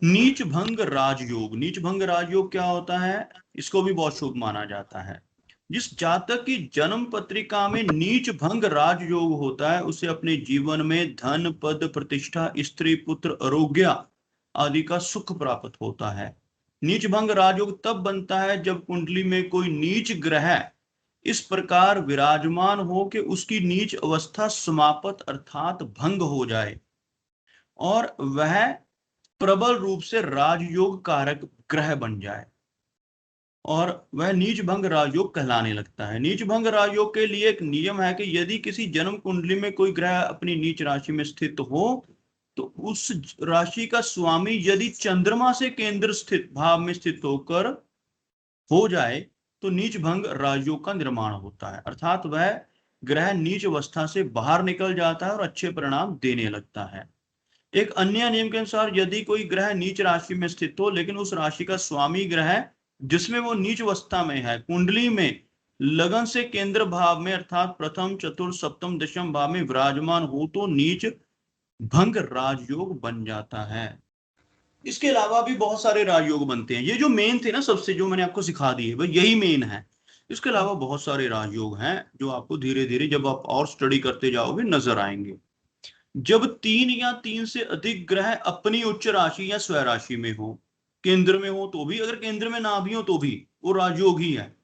नीच भंग राजयोग, नीच भंग राजयोग क्या होता है? इसको भी बहुत शुभ माना जाता है। जिस जातक की जन्म पत्रिका में नीच भंग राजयोग होता है उसे अपने जीवन में धन, पद, प्रतिष्ठा, स्त्री, पुत्र, आरोग्य आदि का सुख प्राप्त होता है। नीच भंग राजयोग तब बनता है जब कुंडली में कोई नीच ग्रह इस प्रकार विराजमान हो कि उसकी नीच अवस्था समाप्त अर्थात भंग हो जाए और वह प्रबल रूप से राजयोग कारक ग्रह बन जाए और वह नीच भंग राजयोग कहलाने लगता है। नीच भंग राजयोग के लिए एक नियम है कि यदि किसी जन्म कुंडली में कोई ग्रह अपनी नीच राशि में स्थित हो तो उस राशि का स्वामी यदि चंद्रमा से केंद्र स्थित भाव में स्थित होकर हो जाए तो नीच भंग राजयोग का निर्माण होता है, अर्थात वह ग्रह नीच अवस्था से बाहर निकल जाता है और अच्छे परिणाम देने लगता है। एक अन्य नियम के अनुसार यदि कोई ग्रह नीच राशि में स्थित हो लेकिन उस राशि का स्वामी ग्रह जिसमें वो नीच अवस्था में है कुंडली में लगन से केंद्र भाव में अर्थात प्रथम, चतुर्थ, सप्तम, दशम भाव में विराजमान हो तो नीच भंग राजयोग बन जाता है। इसके अलावा भी बहुत सारे राजयोग बनते हैं, ये जो मेन थे ना सबसे जो मैंने आपको सिखा दिए भाई यही मेन है। इसके अलावा बहुत सारे राजयोग हैं जो आपको धीरे धीरे जब आप और स्टडी करते जाओगे नजर आएंगे। जब तीन या तीन से अधिक ग्रह अपनी उच्च राशि या स्वराशि में हो, केंद्र में हो तो भी, अगर केंद्र में ना भी हो तो भी वो राजयोग ही है।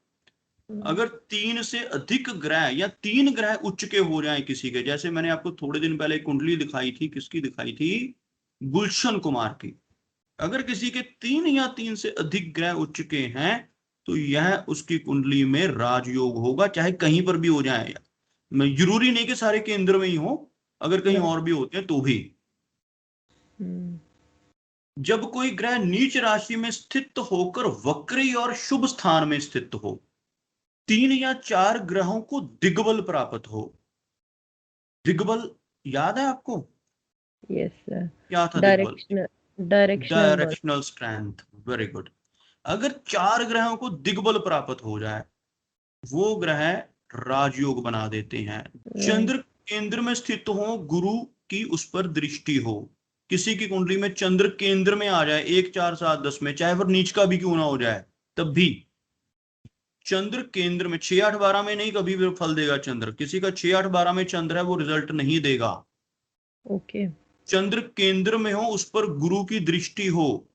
अगर तीन से अधिक ग्रह या तीन ग्रह उच्च के हो जाएं किसी के, जैसे मैंने आपको थोड़े दिन पहले कुंडली दिखाई थी, किसकी दिखाई थी? गुलशन कुमार की। अगर किसी के तीन या तीन से अधिक ग्रह उच्च के हैं तो यह उसकी कुंडली में राजयोग होगा, चाहे कहीं पर भी हो जाए। मैं जरूरी नहीं कि सारे केंद्र में ही हो, अगर कहीं और भी होते हैं तो भी। जब कोई ग्रह नीच राशि में स्थित होकर वक्री और शुभ स्थान में स्थित हो, तीन या चार ग्रहों को दिग्बल प्राप्त हो। दिग्बल याद है आपको? यस सर, क्या था दिग्बल? डायरेक्शनल बल। Directional strength, very good. अगर चार ग्रहों को दिग्बल प्राप्त हो जाए वो ग्रह राजयोग बना देते हैं। चंद्र केंद्र में स्थित हो, गुरु की उस पर दृष्टि हो, किसी की कुंडली में चंद्र केंद्र में आ जाए 1, 4, 7, 10 में, चाहे पर नीच का भी क्यों ना हो जाए, तब भी चंद्र केंद्र में 6, 8, 12 में नहीं कभी भी फल देगा चंद्र। किसी का 6, 8, 12 में चंद्र है वो रिजल्ट नहीं देगा। ओके। चंद्र केंद्र में हो, उस पर गुरु की दृष्टि हो,